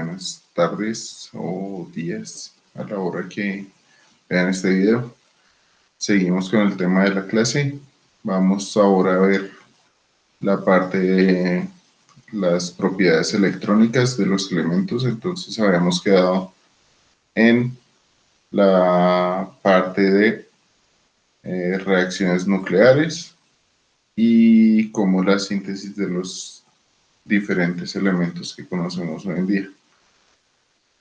buenas tardes o días a la hora que vean este video. Seguimos con el tema de la clase. Vamos ahora a ver la parte de las propiedades electrónicas de los elementos. Entonces habíamos quedado en la parte de reacciones nucleares y cómo la síntesis de los diferentes elementos que conocemos hoy en día.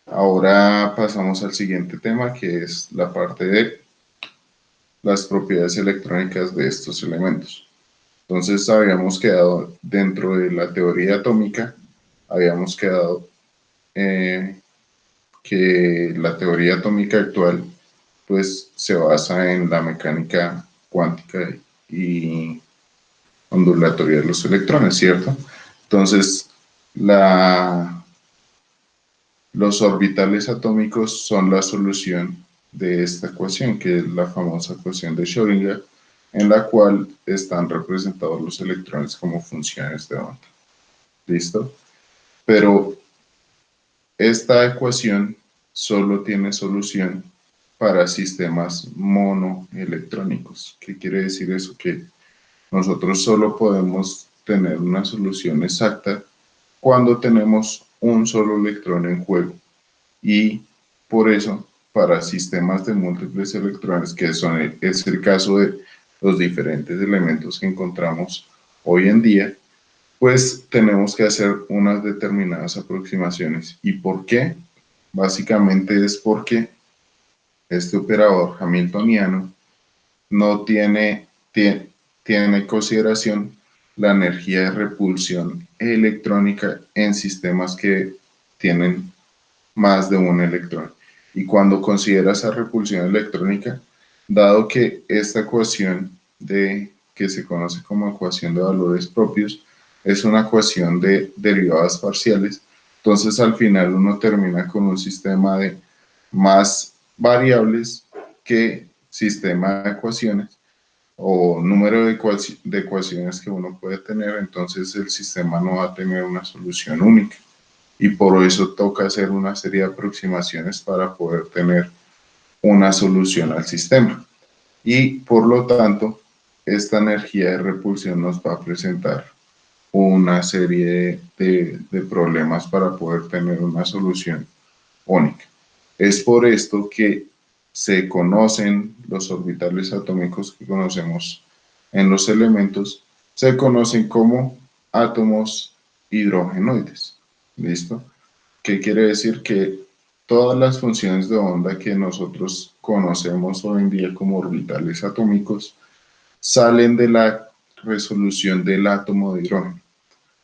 Ahora pasamos al siguiente tema, que es la parte de las propiedades electrónicas de estos elementos. Entonces habíamos quedado dentro de la teoría atómica, habíamos quedado que la teoría atómica actual pues se basa en la mecánica cuántica y ondulatoria de los electrones, ¿cierto? Entonces los orbitales atómicos son la solución de esta ecuación, que es la famosa ecuación de Schrödinger, en la cual están representados los electrones como funciones de onda. ¿Listo? Pero esta ecuación solo tiene solución para sistemas monoelectrónicos. ¿Qué quiere decir eso? Que nosotros solo podemos tener una solución exacta cuando tenemos un solo electrón en juego. Y por eso, para sistemas de múltiples electrones, que es el caso de los diferentes elementos que encontramos hoy en día, pues tenemos que hacer unas determinadas aproximaciones. ¿Y por qué? Básicamente es porque este operador hamiltoniano no tiene en consideración la energía de repulsión electrónica en sistemas que tienen más de un electrón. Y cuando considera esa repulsión electrónica, dado que esta ecuación que se conoce como ecuación de valores propios, es una ecuación de derivadas parciales, entonces al final uno termina con un sistema de más variables que sistema de ecuaciones o número de ecuaciones que uno puede tener, entonces el sistema no va a tener una solución única. Y por eso toca hacer una serie de aproximaciones para poder tener una solución al sistema. Y por lo tanto, esta energía de repulsión nos va a presentar una serie de problemas para poder tener una solución única. Es por esto que se conocen los orbitales atómicos que conocemos en los elementos, se conocen como átomos hidrogenoides. ¿Listo? ¿Qué quiere decir? Que todas las funciones de onda que nosotros conocemos hoy en día como orbitales atómicos salen de la resolución del átomo de hidrógeno.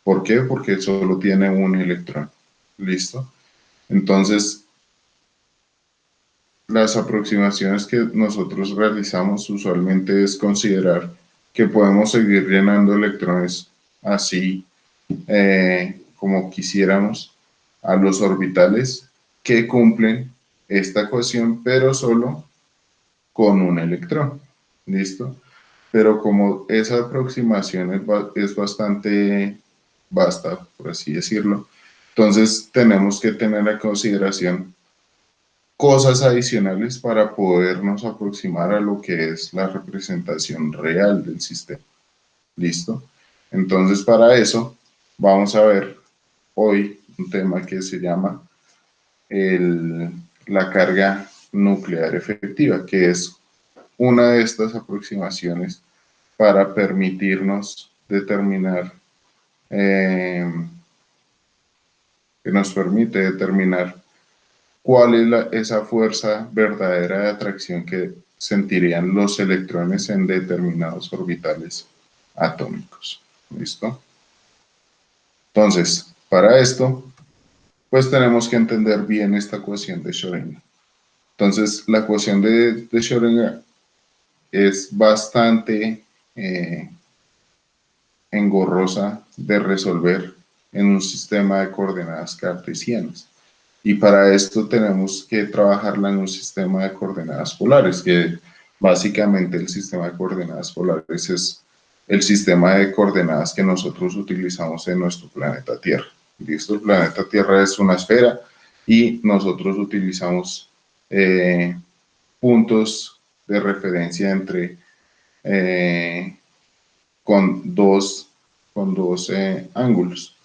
¿Por qué? Porque solo tiene un electrón. ¿Listo? Entonces, las aproximaciones que nosotros realizamos usualmente es considerar que podemos seguir llenando electrones así como quisiéramos a los orbitales que cumplen esta ecuación, pero solo con un electrón. ¿Listo? Pero como esa aproximación es bastante vasta, por así decirlo, entonces tenemos que tener en consideración cosas adicionales para podernos aproximar a lo que es la representación real del sistema. ¿Listo? Entonces, para eso vamos a ver hoy un tema que se llama la carga nuclear efectiva, que es una de estas aproximaciones para permitirnos determinar, que nos permite determinar cuál es esa fuerza verdadera de atracción que sentirían los electrones en determinados orbitales atómicos. ¿Listo? Entonces, para esto, pues tenemos que entender bien esta ecuación de Schrödinger. Entonces, la ecuación de Schrödinger es bastante engorrosa de resolver en un sistema de coordenadas cartesianas. Y para esto tenemos que trabajarla en un sistema de coordenadas polares, que básicamente el sistema de coordenadas polares es el sistema de coordenadas que nosotros utilizamos en nuestro planeta Tierra. ¿Listo? El planeta Tierra es una esfera y nosotros utilizamos puntos de referencia entre con dos ángulos,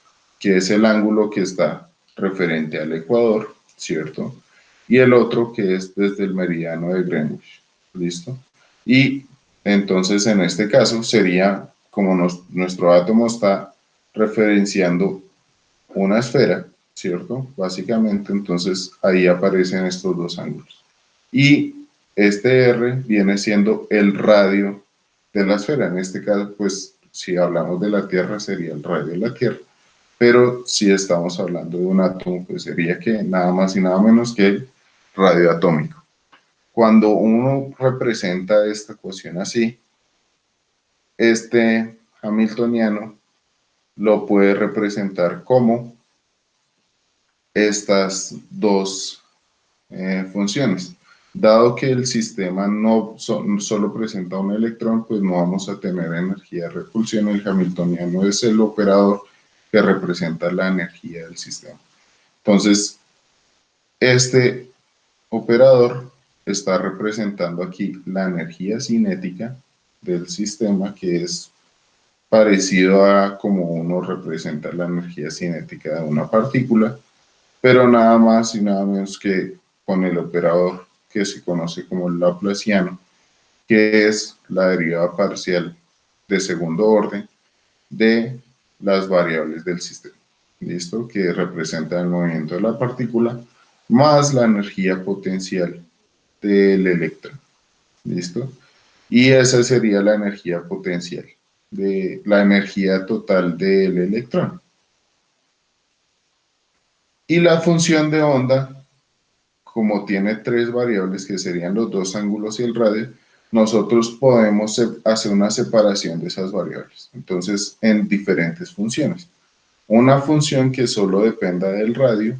que es el ángulo que está referente al ecuador, ¿cierto? Y el otro que es desde el meridiano de Greenwich, ¿listo? Y entonces en este caso sería como nuestro átomo está referenciando una esfera, ¿cierto? Básicamente, entonces ahí aparecen estos dos ángulos. Y este R viene siendo el radio de la esfera. En este caso, pues, si hablamos de la Tierra, sería el radio de la Tierra. Pero si estamos hablando de un átomo, pues sería que nada más y nada menos que el radio atómico. Cuando uno representa esta ecuación así, este hamiltoniano lo puede representar como estas dos funciones. Dado que el sistema no solo presenta un electrón, pues no vamos a tener energía de repulsión. El hamiltoniano es el operador que representa la energía del sistema. Entonces, este operador está representando aquí la energía cinética del sistema, que es parecido a como uno representa la energía cinética de una partícula, pero nada más y nada menos que con el operador que se conoce como el laplaciano, que es la derivada parcial de segundo orden de las variables del sistema. ¿Listo? Que representa el movimiento de la partícula más la energía potencial del electrón. ¿Listo? Y esa sería la energía potencial, de la energía total del electrón. Y la función de onda, como tiene tres variables que serían los dos ángulos y el radio, nosotros podemos hacer una separación de esas variables. Entonces, en diferentes funciones. Una función que solo dependa del radio,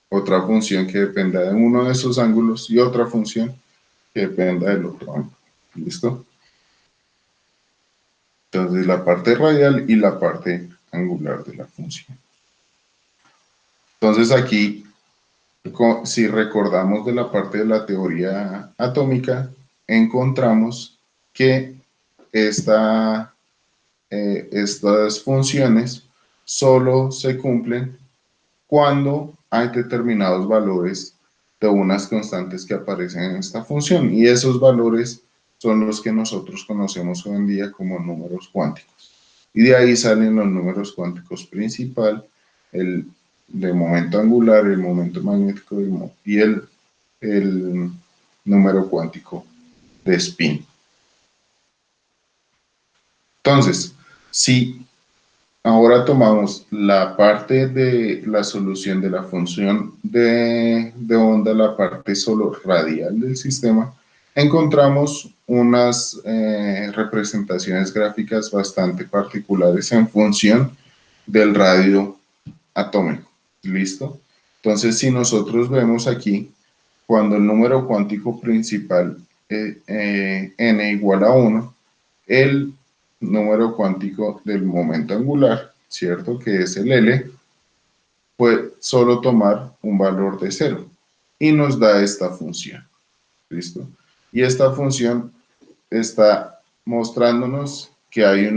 otra función que dependa de uno de esos ángulos y otra función que dependa del otro ángulo. ¿Listo? Entonces, la parte radial y la parte angular de la función. Entonces, aquí si recordamos de la parte de la teoría atómica, encontramos que estas funciones solo se cumplen cuando hay determinados valores de unas constantes que aparecen en esta función, y esos valores son los que nosotros conocemos hoy en día como números cuánticos. Y de ahí salen los números cuánticos principal, el de momento angular, el momento magnético y el número cuántico de spin. Entonces, si ahora tomamos la parte de la solución de la función de onda, la parte solo radial del sistema, encontramos unas representaciones gráficas bastante particulares en función del radio atómico. ¿Listo? Entonces, si nosotros vemos aquí, cuando el número cuántico principal n igual a 1, el número cuántico del momento angular, ¿cierto? Que es el L, puede solo tomar un valor de 0 y nos da esta función. ¿Listo? Y esta función está mostrándonos que hay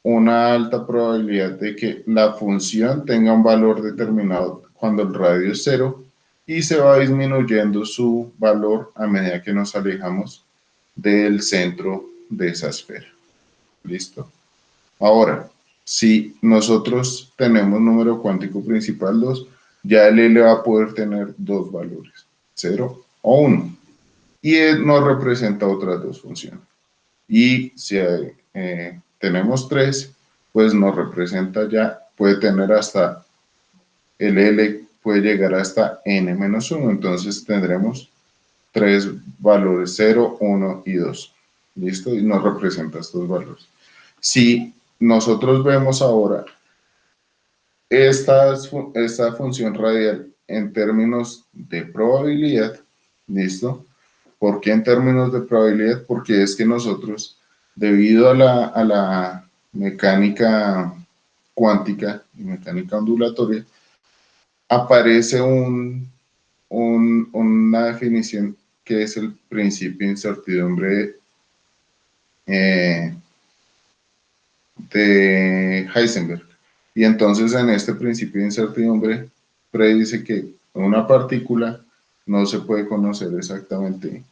una alta probabilidad de que la función tenga un valor determinado cuando el radio es 0 y se va disminuyendo su valor a medida que nos alejamos del centro de esa esfera. ¿Listo? Ahora, si nosotros tenemos número cuántico principal 2, ya el L va a poder tener dos valores, 0 o 1. Y nos representa otras dos funciones. Y si tenemos 3, pues nos representa ya, puede tener hasta, el L puede llegar hasta n-1, entonces tendremos 3 valores, 0, 1 y 2. ¿Listo? Y nos representa estos valores. Si nosotros vemos ahora esta función radial en términos de probabilidad, ¿listo? ¿Por qué en términos de probabilidad? Porque es que nosotros, debido a la mecánica cuántica y mecánica ondulatoria, aparece una definición que es el principio de incertidumbre eh, de Heisenberg. Y entonces en este principio de incertidumbre predice que una partícula no se puede conocer exactamente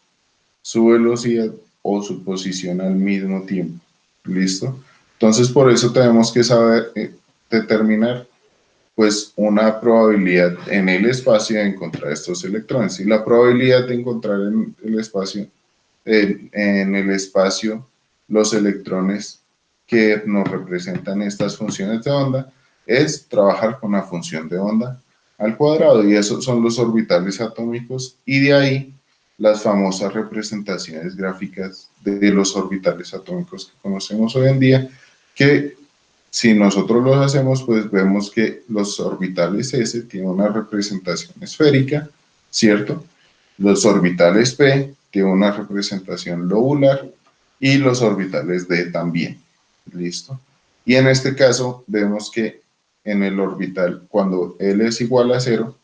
su velocidad o su posición al mismo tiempo. ¿Listo? Entonces por eso tenemos que saber determinar pues una probabilidad en el espacio de encontrar estos electrones. Y la probabilidad de encontrar en el espacio los electrones que nos representan estas funciones de onda es trabajar con la función de onda al cuadrado, y esos son los orbitales atómicos, y de ahí las famosas representaciones gráficas de los orbitales atómicos que conocemos hoy en día, que si nosotros los hacemos, pues vemos que los orbitales S tienen una representación esférica, ¿cierto? Los orbitales P tienen una representación lobular y los orbitales D también, ¿listo? Y en este caso vemos que en el orbital, cuando L es igual a 0,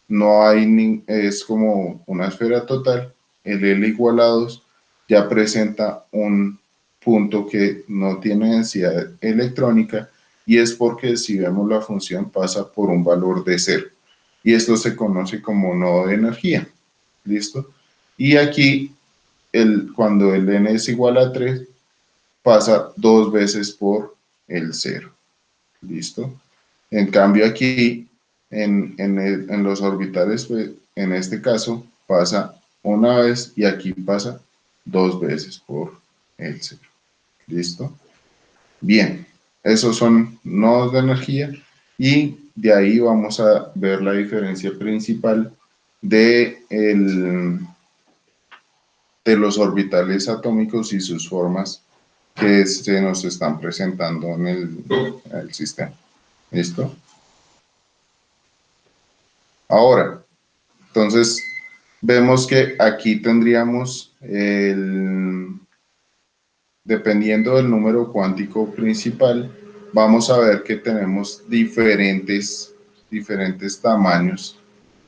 no hay, es como una esfera total, el L igual a 2 ya presenta un punto que no tiene densidad electrónica, y es porque si vemos la función pasa por un valor de 0, y esto se conoce como nodo de energía, ¿listo? Y aquí, cuando el n es igual a 3, pasa 2 veces por el 0, ¿listo? En cambio aquí, en los orbitales, pues, en este caso, pasa una vez, y aquí pasa 2 veces por el 0, ¿listo? Bien, esos son nodos de energía, y de ahí vamos a ver la diferencia principal de los orbitales atómicos y sus formas que se nos están presentando en el sistema. ¿Listo? Ahora, entonces, vemos que aquí tendríamos dependiendo del número cuántico principal, vamos a ver que tenemos diferentes tamaños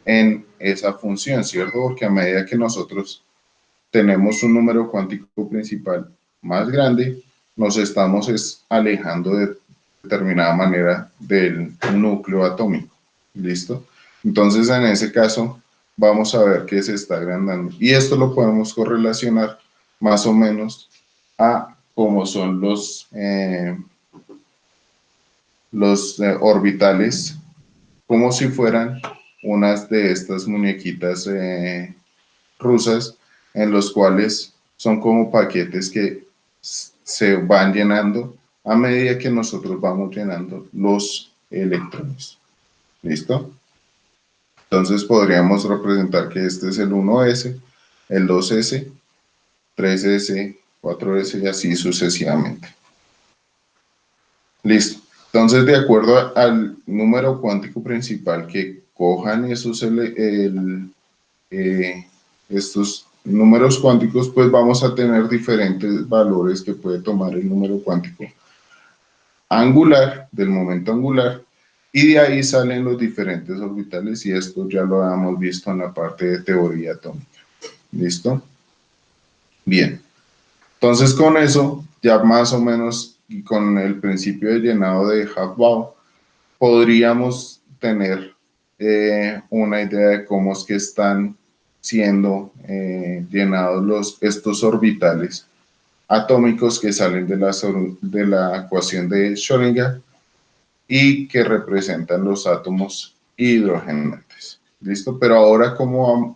en esa función, ¿cierto? Porque a medida que nosotros tenemos un número cuántico principal más grande, nos estamos alejando de determinada manera del núcleo atómico. ¿Listo? Entonces, en ese caso, vamos a ver que se está agrandando. Y esto lo podemos correlacionar más o menos a cómo son los orbitales, como si fueran unas de estas muñequitas rusas, en los cuales son como paquetes que se van llenando a medida que nosotros vamos llenando los electrones. ¿Listo? Entonces podríamos representar que este es el 1s, el 2s, 3s, 4s y así sucesivamente. Listo. Entonces, de acuerdo al número cuántico principal que cojan estos números cuánticos, pues vamos a tener diferentes valores que puede tomar el número cuántico angular, del momento angular, y de ahí salen los diferentes orbitales, y esto ya lo habíamos visto en la parte de teoría atómica. ¿Listo? Bien. Entonces, con eso, ya más o menos, y con el principio de llenado de Hubble, podríamos tener una idea de cómo es que están siendo llenados estos orbitales atómicos que salen de la ecuación de Schrödinger y que representan los átomos hidrogenantes. ¿Listo? Pero ahora,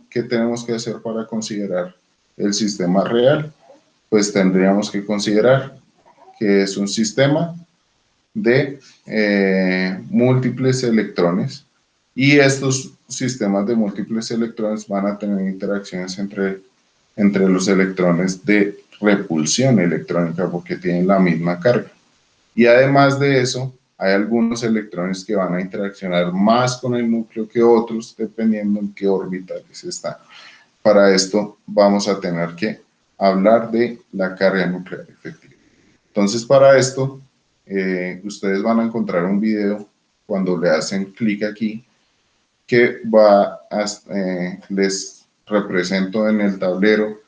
¿qué tenemos que hacer para considerar el sistema real? Pues tendríamos que considerar que es un sistema de múltiples electrones, y estos sistemas de múltiples electrones van a tener interacciones entre los electrones de repulsión electrónica porque tienen la misma carga. Y además de eso, hay algunos electrones que van a interaccionar más con el núcleo que otros, dependiendo en qué orbitales están. Para esto vamos a tener que hablar de la carga nuclear efectiva. Entonces, para esto, ustedes van a encontrar un video cuando le hacen clic aquí que va a, les represento en el tablero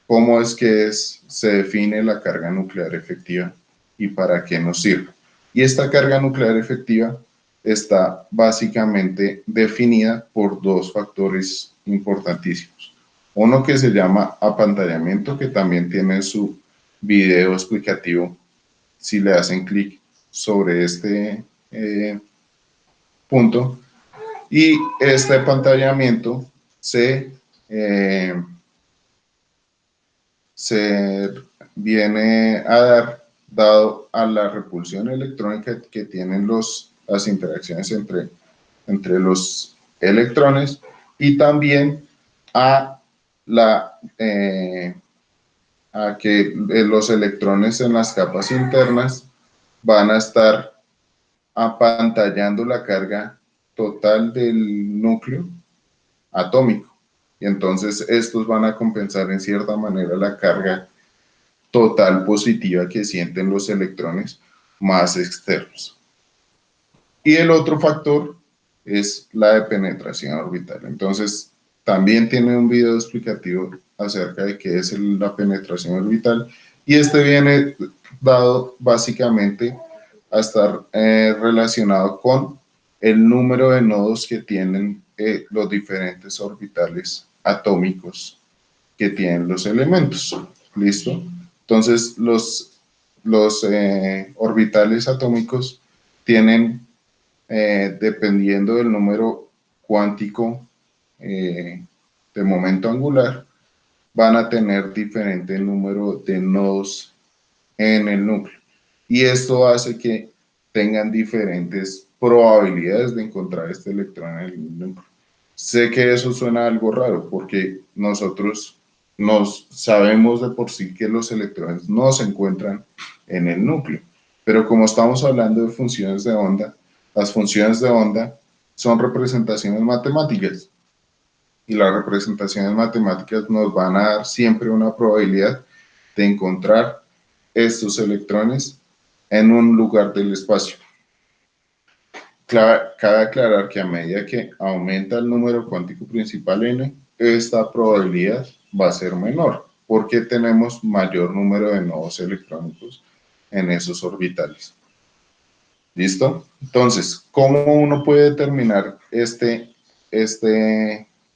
cómo es que se define la carga nuclear efectiva y para qué nos sirve. Y esta carga nuclear efectiva está básicamente definida por dos factores importantísimos. Uno que se llama apantallamiento, que también tiene su video explicativo si le hacen clic sobre este punto. Y este apantallamiento se viene a dar dado a la repulsión electrónica que tienen las interacciones entre los electrones y también a, a que los electrones en las capas internas van a estar apantallando la carga total del núcleo atómico. Y entonces estos van a compensar en cierta manera la carga total positiva que sienten los electrones más externos. Y el otro factor es la de penetración orbital. Entonces, también tiene un video explicativo acerca de qué es la penetración orbital y este viene dado básicamente a estar relacionado con el número de nodos que tienen los diferentes orbitales atómicos que tienen los elementos. ¿Listo? Entonces, los orbitales atómicos tienen, dependiendo del número cuántico de momento angular, van a tener diferente número de nodos en el núcleo. Y esto hace que tengan diferentes probabilidades de encontrar este electrón en el núcleo. Sé que eso suena algo raro porque nosotros nos sabemos de por sí que los electrones no se encuentran en el núcleo, pero como estamos hablando de funciones de onda, las funciones de onda son representaciones matemáticas y las representaciones matemáticas nos van a dar siempre una probabilidad de encontrar estos electrones en un lugar del espacio. Cabe aclarar que a medida que aumenta el número cuántico principal n, esta probabilidad va a ser menor, porque tenemos mayor número de nodos electrónicos en esos orbitales. ¿Listo? Entonces, ¿cómo uno puede determinar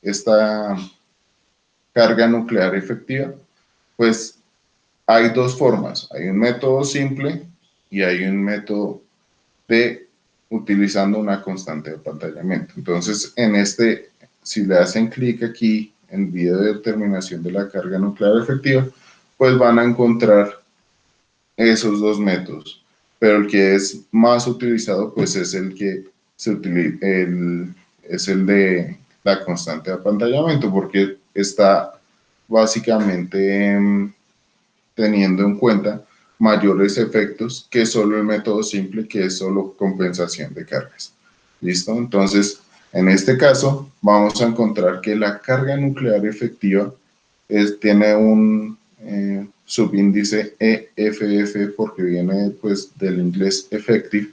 esta carga nuclear efectiva? Pues hay dos formas. Hay un método simple y hay un método de utilizando una constante de apantallamiento. Entonces, si le hacen clic aquí en video de determinación de la carga nuclear efectiva, pues van a encontrar esos dos métodos. Pero el que es más utilizado, pues es el que se utiliza, es el de la constante de apantallamiento, porque está básicamente teniendo en cuenta mayores efectos que solo el método simple, que es solo compensación de cargas. ¿Listo? Entonces, en este caso, vamos a encontrar que la carga nuclear efectiva tiene un subíndice EFF porque viene pues del inglés effective,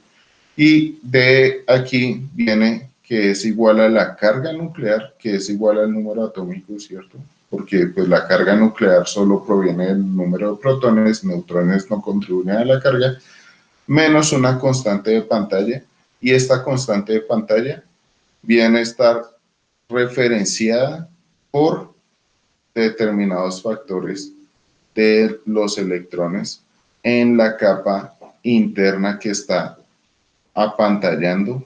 y de aquí viene que es igual a la carga nuclear, que es igual al número atómico, ¿cierto? Porque pues la carga nuclear solo proviene del número de protones, neutrones no contribuyen a la carga, menos una constante de pantalla, y esta constante de pantalla viene a estar referenciada por determinados factores de los electrones en la capa interna que está apantallando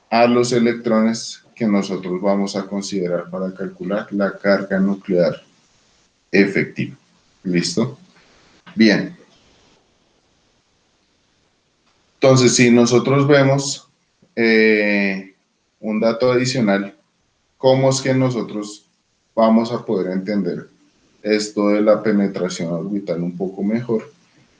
a los electrones que nosotros vamos a considerar para calcular la carga nuclear efectiva. ¿Listo? Bien. Entonces, si nosotros vemos un dato adicional, ¿cómo es que nosotros vamos a poder entender esto de la penetración orbital un poco mejor?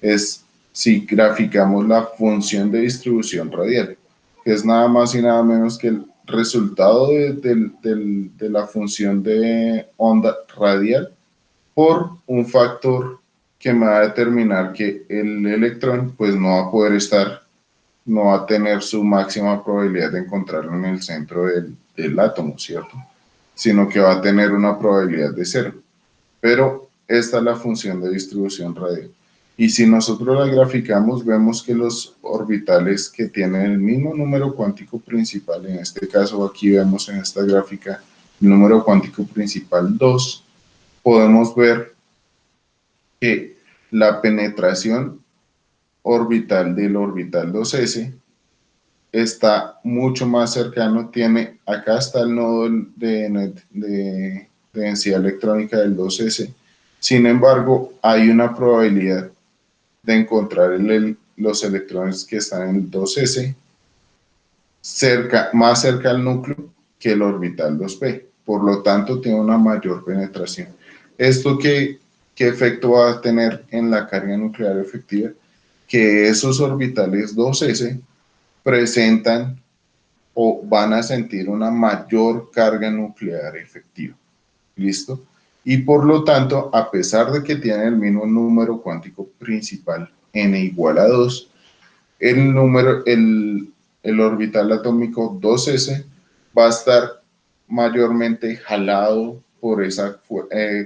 Es si graficamos la función de distribución radial, que es nada más y nada menos que el resultado de la función de onda radial por un factor que me va a determinar que el electrón pues no va a poder estar no va a tener su máxima probabilidad de encontrarlo en el centro del átomo, ¿cierto? Sino que va a tener una probabilidad de 0. Pero esta es la función de distribución radial. Y si nosotros la graficamos, vemos que los orbitales que tienen el mismo número cuántico principal, en este caso aquí vemos en esta gráfica el número cuántico principal 2, podemos ver que la penetración orbital del orbital 2s está mucho más cercano, acá está el nodo de densidad electrónica del 2s, sin embargo hay una probabilidad de encontrar los electrones que están en el 2s más cerca al núcleo que el orbital 2p, por lo tanto tiene una mayor penetración. ¿Esto qué efecto va a tener en la carga nuclear efectiva? Que esos orbitales 2s presentan o van a sentir una mayor carga nuclear efectiva. ¿Listo? Y por lo tanto, a pesar de que tienen el mismo número cuántico principal, n igual a 2, el orbital atómico 2s va a estar mayormente jalado por esa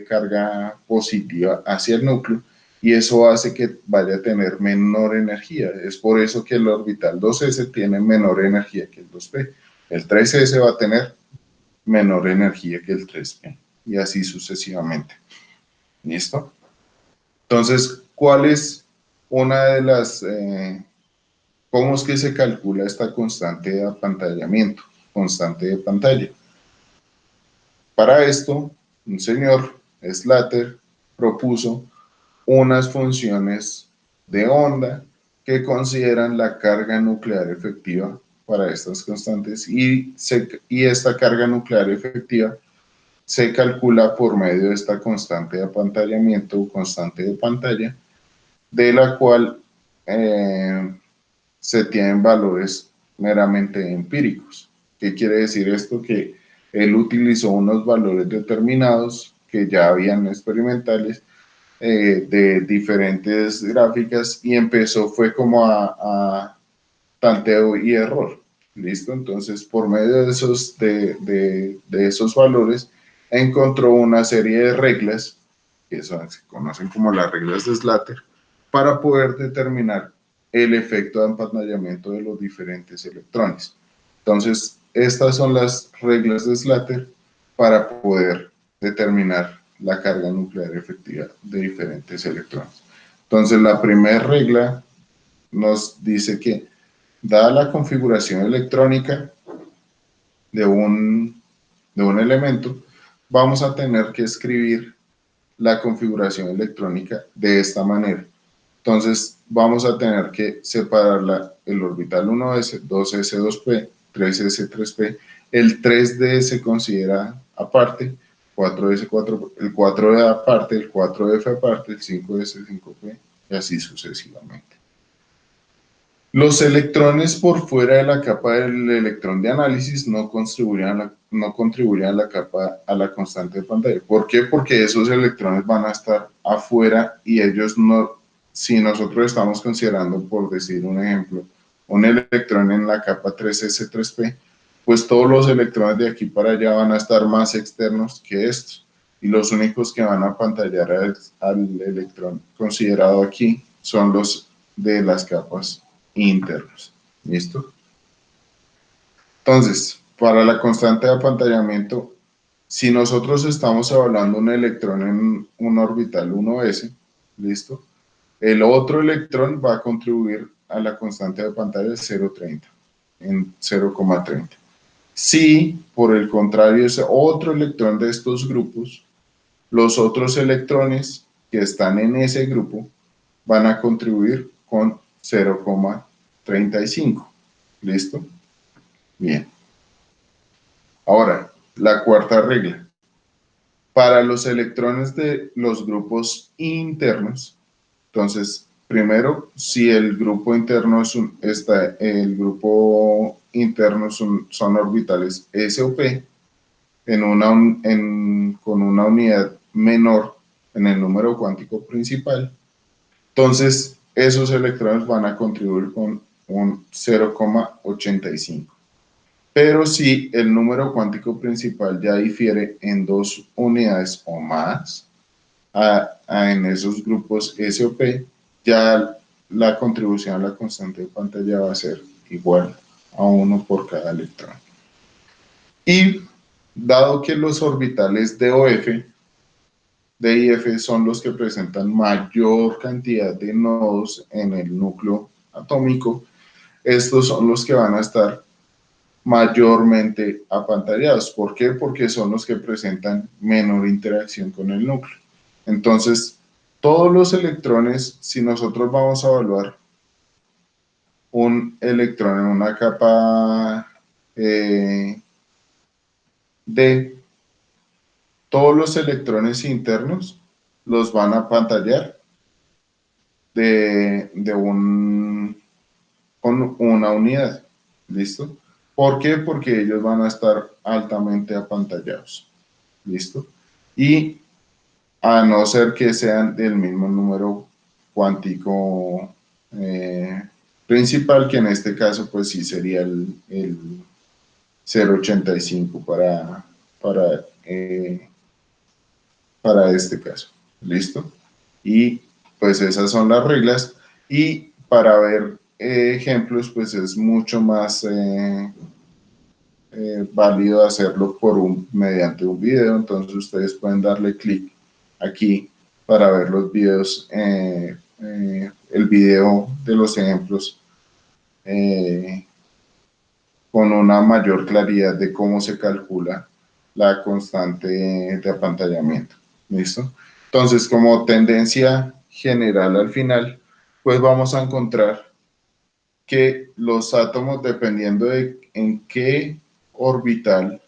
carga positiva hacia el núcleo, y eso hace que vaya a tener menor energía. Es por eso que el orbital 2s tiene menor energía que el 2p. El 3s va a tener menor energía que el 3p, y así sucesivamente. ¿Listo? Entonces, ¿cuál es una de las... ¿cómo es que se calcula esta constante de apantallamiento, constante de pantalla? Para esto, un señor, Slater, propuso unas funciones de onda que consideran la carga nuclear efectiva para estas constantes, y esta carga nuclear efectiva se calcula por medio de esta constante de apantallamiento o constante de pantalla, de la cual se tienen valores meramente empíricos. ¿Qué quiere decir esto? Que él utilizó unos valores determinados que ya habían experimentales, de diferentes gráficas, y fue como a tanteo y error. ¿Listo? Entonces, por medio de esos valores, encontró una serie de reglas, que se conocen como las reglas de Slater, para poder determinar el efecto de apantallamiento de los diferentes electrones. Entonces, estas son las reglas de Slater para poder determinar la carga nuclear efectiva de diferentes electrones. Entonces, la primera regla nos dice que, dada la configuración electrónica de un elemento, vamos a tener que escribir la configuración electrónica de esta manera. Entonces, vamos a tener que separar el orbital 1s, 2s, 2p, 3s, 3p, el 3d se considera aparte, 4s, 4, el 4d aparte, el 4f aparte, el 5s, 5p, y así sucesivamente. Los electrones por fuera de la capa del electrón de análisis no contribuirían a la constante de pantalla. ¿Por qué? Porque esos electrones van a estar afuera, y ellos no, si nosotros estamos considerando, por decir un ejemplo, un electrón en la capa 3s, 3p, pues todos los electrones de aquí para allá van a estar más externos que estos, y los únicos que van a apantallar al electrón considerado aquí son los de las capas internos. ¿Listo? Entonces, para la constante de apantallamiento, si nosotros estamos evaluando un electrón en un orbital 1s, ¿listo? El otro electrón va a contribuir a la constante de pantalla de 0,30, en 0,30. Si, por el contrario, es otro electrón de estos grupos, los otros electrones que están en ese grupo van a contribuir con 0,35. ¿Listo? Bien. Ahora, la cuarta regla. Para los electrones de los grupos internos, entonces, primero, si el grupo interno son orbitales S o P, con una unidad menor en el número cuántico principal, entonces esos electrones van a contribuir con un 0,85. Pero si el número cuántico principal ya difiere en 2 unidades o más, en esos grupos S o P, ya la contribución a la constante de pantalla va a ser igual a 1 por cada electrón. Y dado que los orbitales D y F son los que presentan mayor cantidad de nodos en el núcleo atómico, estos son los que van a estar mayormente apantallados. ¿Por qué? Porque son los que presentan menor interacción con el núcleo. Entonces, todos los electrones, si nosotros vamos a evaluar un electrón en una capa D, todos los electrones internos los van a pantallar con una unidad. ¿Listo? ¿Por qué? Porque ellos van a estar altamente apantallados. ¿Listo? Y a no ser que sean del mismo número cuántico principal, que en este caso pues sí sería el 0,85 para este caso. ¿Listo? Y pues esas son las reglas, y para ver ejemplos pues es mucho más válido hacerlo mediante un video. Entonces ustedes pueden darle clic aquí para ver los videos, el video de los ejemplos con una mayor claridad de cómo se calcula la constante de apantallamiento. ¿Listo? Entonces, como tendencia general al final, pues vamos a encontrar que los átomos, dependiendo de en qué orbital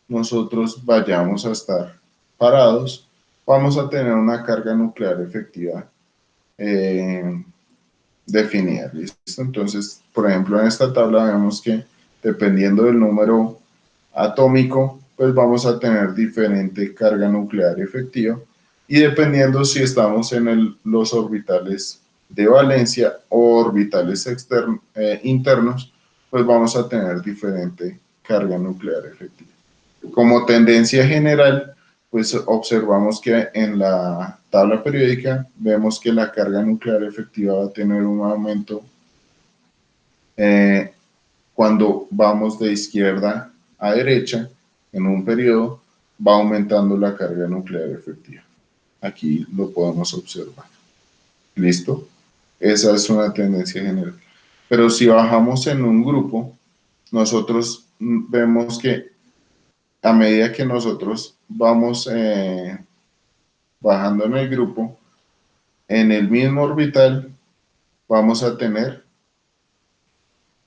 nosotros vayamos a estar parados, vamos a tener una carga nuclear efectiva definida. ¿Listo? Entonces, por ejemplo, en esta tabla vemos que dependiendo del número atómico, pues vamos a tener diferente carga nuclear efectiva, y dependiendo si estamos en los orbitales de valencia o orbitales internos, pues vamos a tener diferente carga nuclear efectiva. Como tendencia general, pues observamos que en la tabla periódica vemos que la carga nuclear efectiva va a tener un aumento cuando vamos de izquierda a derecha. En un periodo va aumentando la carga nuclear efectiva. Aquí lo podemos observar. ¿Listo? Esa es una tendencia general. Pero si bajamos en un grupo, nosotros vemos que a medida que nosotros vamos bajando en el grupo, en el mismo orbital vamos a tener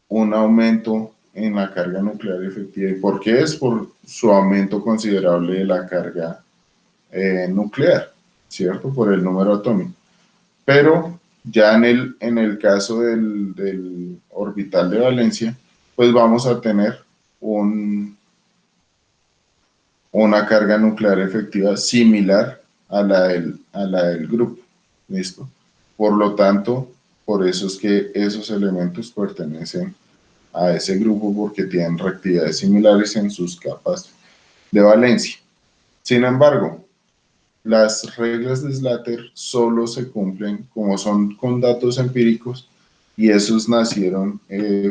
un aumento en la carga nuclear efectiva. ¿Y por qué? Es por su aumento considerable de la carga nuclear, ¿cierto? Por el número atómico. Pero ya en el caso del orbital de valencia, pues vamos a tener una carga nuclear efectiva similar a la del grupo. ¿Listo? Por lo tanto, por eso es que esos elementos pertenecen a ese grupo, porque tienen reactividades similares en sus capas de valencia. Sin embargo, las reglas de Slater solo se cumplen como son con datos empíricos, y esos nacieron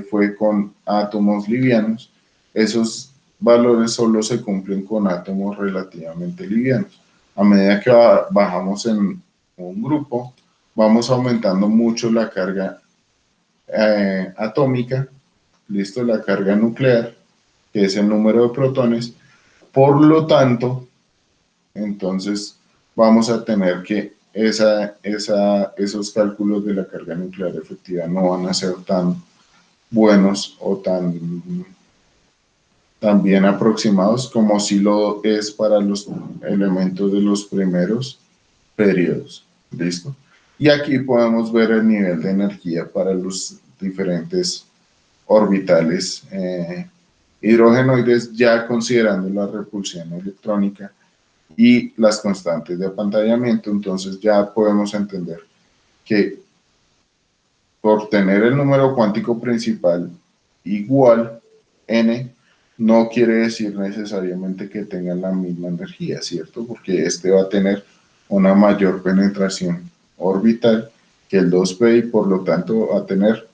fue con átomos livianos. Esos valores solo se cumplen con átomos relativamente livianos. A medida que bajamos en un grupo, vamos aumentando mucho la carga atómica, listo, la carga nuclear, que es el número de protones. Por lo tanto, entonces vamos a tener que esos cálculos de la carga nuclear efectiva no van a ser tan buenos o tan bien aproximados como si lo es para los elementos de los primeros periodos. ¿Listo? Y aquí podemos ver el nivel de energía para los diferentes orbitales hidrogenoides, ya considerando la repulsión electrónica y las constantes de apantallamiento. Entonces ya podemos entender que por tener el número cuántico principal igual n, no quiere decir necesariamente que tengan la misma energía, ¿cierto? Porque este va a tener una mayor penetración orbital que el 2p y por lo tanto va a tener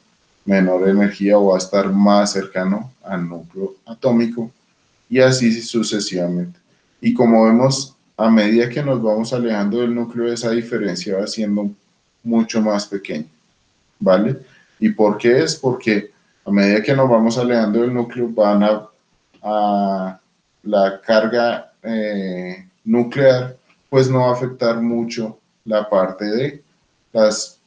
menor energía o va a estar más cercano al núcleo atómico y así sucesivamente. Y como vemos, a medida que nos vamos alejando del núcleo, esa diferencia va siendo mucho más pequeña, ¿vale? ¿Y por qué es? Porque a medida que nos vamos alejando del núcleo, van a la carga nuclear, pues no va a afectar mucho la parte de las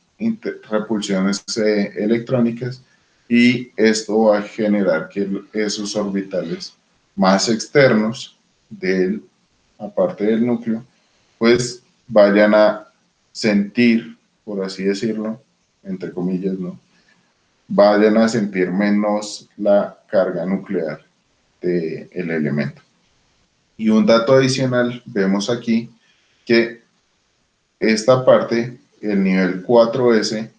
repulsiones electrónicas y esto va a generar que esos orbitales más externos del, aparte del núcleo, pues vayan a sentir, por así decirlo, entre comillas, ¿no? Vayan a sentir menos la carga nuclear del elemento. Y un dato adicional, vemos aquí que esta parte, el nivel 4S,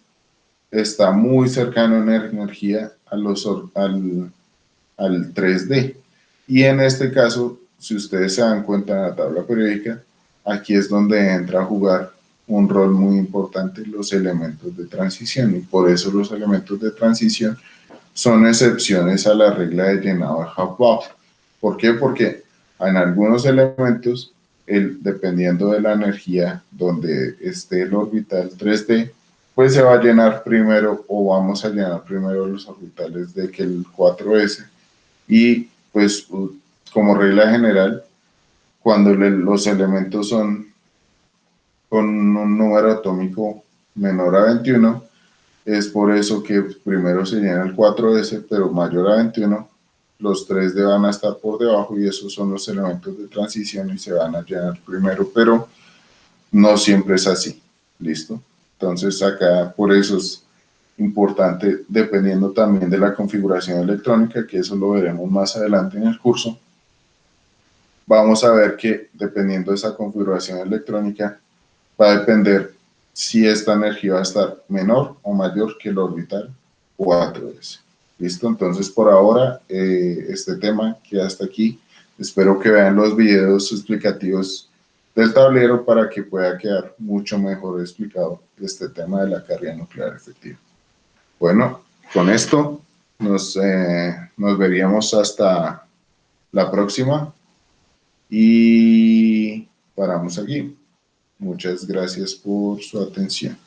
está muy cercano en energía al 3D. Y en este caso, si ustedes se dan cuenta en la tabla periódica, aquí es donde entra a jugar un rol muy importante los elementos de transición. Y por eso los elementos de transición son excepciones a la regla de llenado de Hubble. ¿Por qué? Porque en algunos elementos, dependiendo de la energía donde esté el orbital 3D, pues se va a llenar primero o vamos a llenar primero los orbitales de que el 4S y pues como regla general, cuando los elementos son con un número atómico menor a 21, es por eso que primero se llena el 4S, pero mayor a 21, los 3D van a estar por debajo y esos son los elementos de transición y se van a llenar primero, pero no siempre es así, ¿listo? Entonces acá por eso es importante, dependiendo también de la configuración electrónica, que eso lo veremos más adelante en el curso, vamos a ver que dependiendo de esa configuración electrónica, va a depender si esta energía va a estar menor o mayor que el orbital 4S. ¿Listo? Entonces, por ahora, este tema queda hasta aquí. Espero que vean los videos explicativos del tablero para que pueda quedar mucho mejor explicado este tema de la carga nuclear efectiva. Bueno, con esto nos veríamos hasta la próxima y paramos aquí. Muchas gracias por su atención.